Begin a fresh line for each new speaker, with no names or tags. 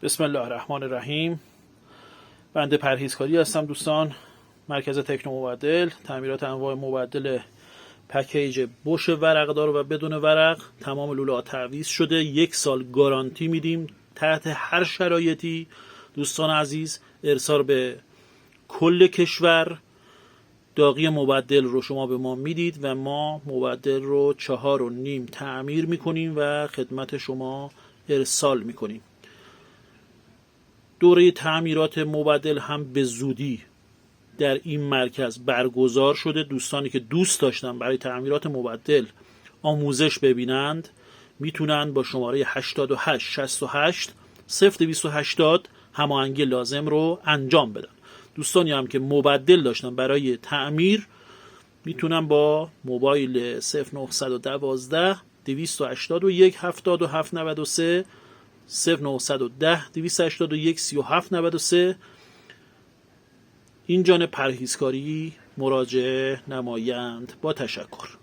بسم الله الرحمن الرحیم. بنده پرهیزکاری هستم دوستان. مرکز تکنو مبدل، تعمیرات انواع مبدل پکیج بوش ورقدار و بدون ورق. تمام لوله ها تعویض شده. 1 سال گارانتی میدیم تحت هر شرایطی. دوستان عزیز، ارسال به کل کشور. داغی مبدل رو شما به ما میدید و ما مبدل رو 4.5 تعمیر میکنیم و خدمت شما ارسال میکنیم. دوره تعمیرات مبدل هم به زودی در این مرکز برگزار شده. دوستانی که دوست داشتن برای تعمیرات مبدل آموزش ببینند میتونن با شماره 88 68 0280 هماهنگی لازم رو انجام بدن. دوستانی هم که مبدل داشتن برای تعمیر میتونن با موبایل 0912 281 7793 0910 281 3793 این جانب پرهیزکاری مراجعه نمایند. با تشکر.